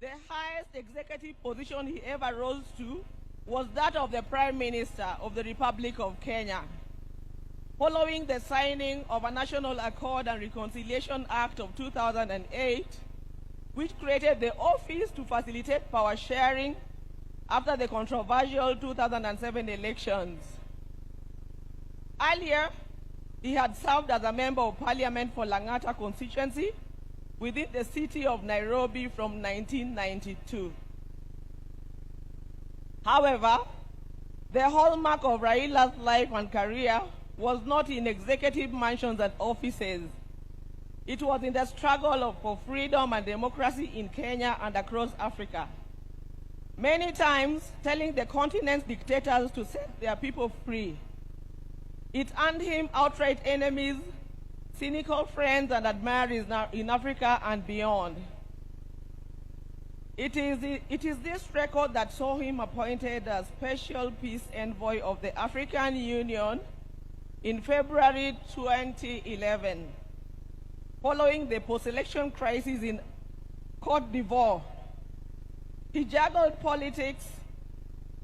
The highest executive position he ever rose to was that of the Prime Minister of the Republic of Kenya. Following the signing of a National Accord and Reconciliation Act of 2008, which created the office to facilitate power sharing after the controversial 2007 elections. Earlier, he had served as a member of parliament for Lang'ata constituency within the city of Nairobi from 1992. However, the hallmark of Raila's life and career was not in executive mansions and offices. It was in the struggle for freedom and democracy in Kenya and across Africa. Many times telling the continent's dictators to set their people free. It earned him outright enemies, cynical friends and admirers in Africa and beyond. It is this record that saw him appointed as Special Peace Envoy of the African Union in February 2011, following the post-election crisis in Cote d'Ivoire. He juggled politics,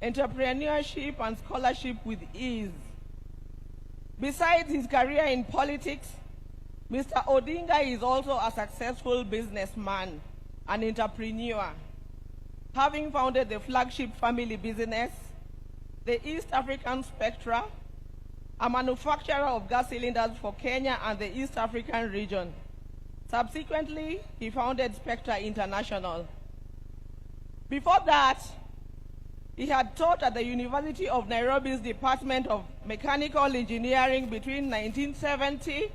entrepreneurship, and scholarship with ease. Besides his career in politics, Mr. Odinga is also a successful businessman and entrepreneur, having founded the flagship family business, the East African Spectra, a manufacturer of gas cylinders for Kenya and the East African region. Subsequently, he founded Spectra International. Before that, he had taught at the University of Nairobi's Department of Mechanical Engineering between 1970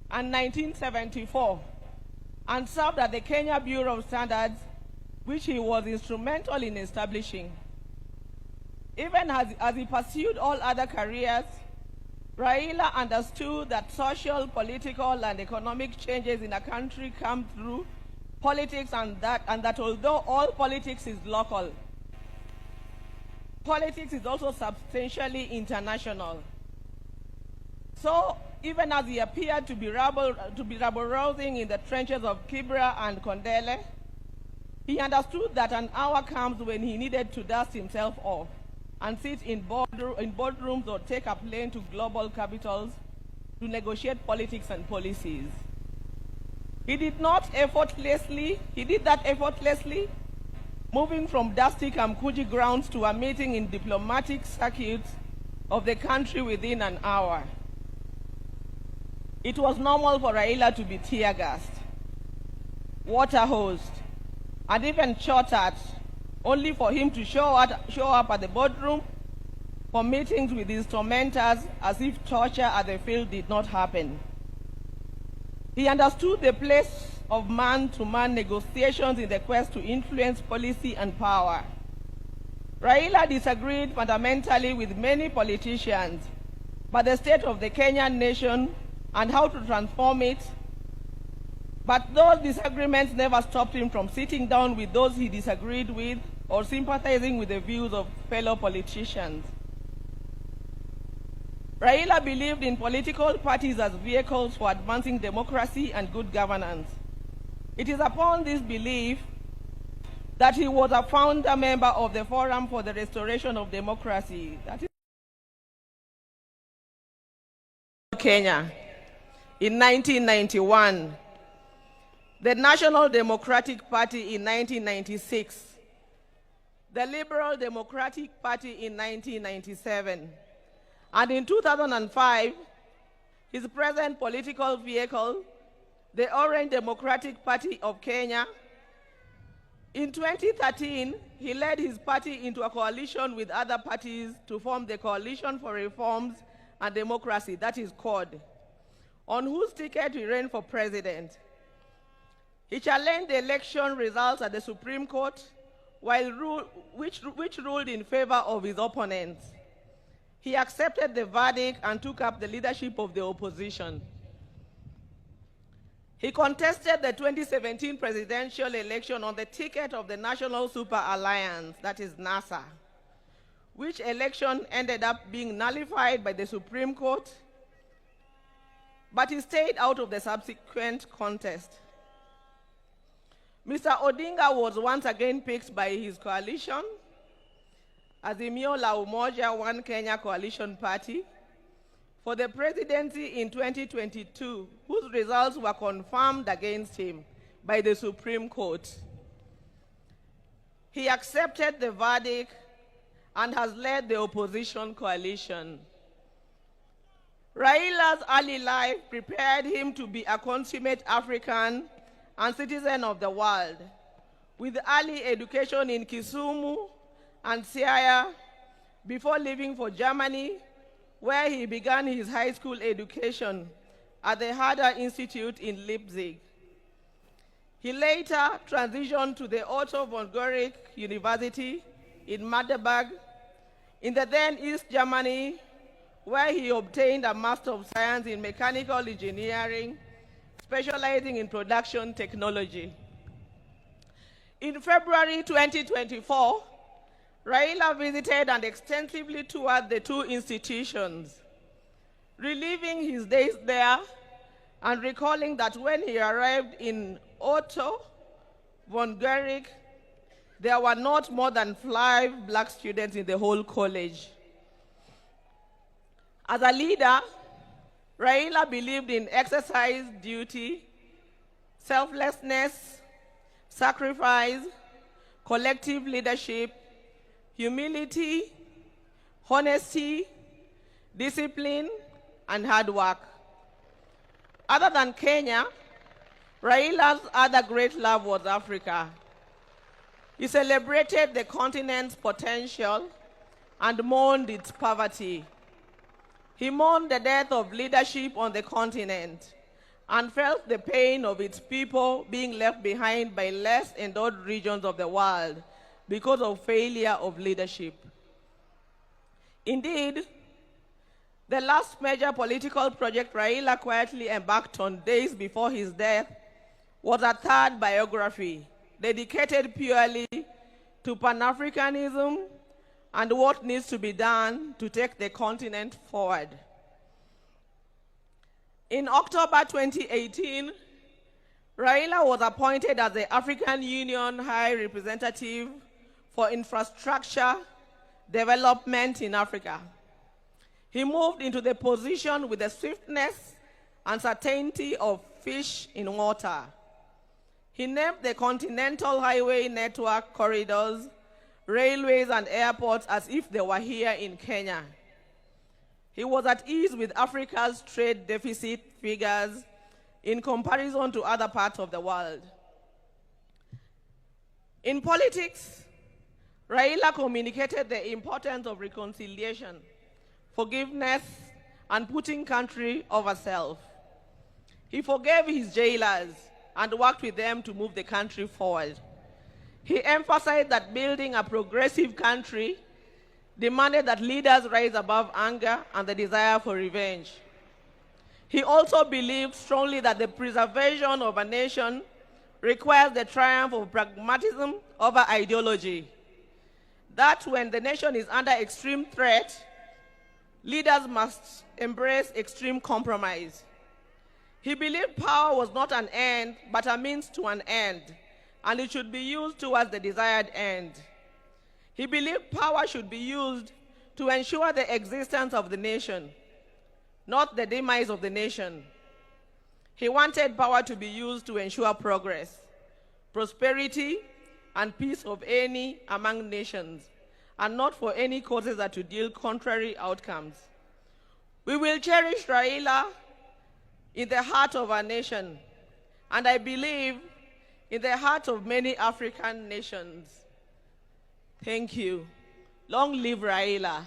and 1974, and served at the Kenya Bureau of Standards, which he was instrumental in establishing. Even as he pursued all other careers, Raila understood that social, political, and economic changes in a country come through politics, and that although all politics is local, politics is also substantially international. So, even as he appeared to be rabble-rousing in the trenches of Kibra and Kondele, he understood that an hour comes when he needed to dust himself off and sit in boardrooms or take a plane to global capitals to negotiate politics and policies. He did that effortlessly, moving from dusty Kamkuji grounds to a meeting in diplomatic circuits of the country within an hour. It was normal for Raila to be tear-gassed, water-hosed, and even shot at, only for him to show up at the boardroom for meetings with his tormentors as if torture at the field did not happen. He understood the place of man-to-man negotiations in the quest to influence policy and power. Raila disagreed fundamentally with many politicians, but the state of the Kenyan nation and how to transform it. But those disagreements never stopped him from sitting down with those he disagreed with or sympathizing with the views of fellow politicians. Raila believed in political parties as vehicles for advancing democracy and good governance. It is upon this belief that he was a founder member of the Forum for the Restoration of Democracy, that is Kenya, in 1991, the National Democratic Party in 1996, the Liberal Democratic Party in 1997, and in 2005, his present political vehicle, the Orange Democratic Party of Kenya. In 2013, he led his party into a coalition with other parties to form the Coalition for Reforms and Democracy, that is CORD, on whose ticket he ran for president. He challenged the election results at the Supreme Court, which ruled in favor of his opponents. He accepted the verdict and took up the leadership of the opposition. He contested the 2017 presidential election on the ticket of the National Super Alliance, that is NASA, which election ended up being nullified by the Supreme Court, but he stayed out of the subsequent contest. Mr. Odinga was once again picked by his coalition, Azimio la Umoja One Kenya Coalition Party, for the presidency in 2022, whose results were confirmed against him by the Supreme Court. He accepted the verdict and has led the opposition coalition. Raila's early life prepared him to be a consummate African and citizen of the world, with early education in Kisumu and Siaya before leaving for Germany, where he began his high school education at the Herder Institute in Leipzig. He later transitioned to the Otto von Guericke University in Magdeburg, in the then East Germany, where he obtained a Master of Science in Mechanical Engineering, specializing in production technology. In February 2024, Raila visited and extensively toured the two institutions, reliving his days there and recalling that when he arrived in Otto von Guericke, there were not more than 5 black students in the whole college. As a leader, Raila believed in exercise, duty, selflessness, sacrifice, collective leadership, humility, honesty, discipline, and hard work. Other than Kenya, Raila's other great love was Africa. He celebrated the continent's potential and mourned its poverty. He mourned the death of leadership on the continent and felt the pain of its people being left behind by less endowed regions of the world because of failure of leadership. Indeed, the last major political project Raila quietly embarked on days before his death was a third biography dedicated purely to Pan-Africanism and what needs to be done to take the continent forward. In October 2018, Raila was appointed as the African Union High Representative for Infrastructure Development in Africa. He moved into the position with the swiftness and certainty of fish in water. He named the continental highway network corridors, railways, and airports as if they were here in Kenya. He was at ease with Africa's trade deficit figures in comparison to other parts of the world. In politics, Raila communicated the importance of reconciliation, forgiveness, and putting country over self. He forgave his jailers and worked with them to move the country forward. He emphasized that building a progressive country demanded that leaders rise above anger and the desire for revenge. He also believed strongly that the preservation of a nation requires the triumph of pragmatism over ideology. That when the nation is under extreme threat, leaders must embrace extreme compromise. He believed power was not an end, but a means to an end, and it should be used towards the desired end. He believed power should be used to ensure the existence of the nation, not the demise of the nation. He wanted power to be used to ensure progress, prosperity, and peace of any among nations, and not for any causes that would yield contrary outcomes. We will cherish Raila in the heart of our nation, and I believe in the heart of many African nations. Thank you. Long live Raila.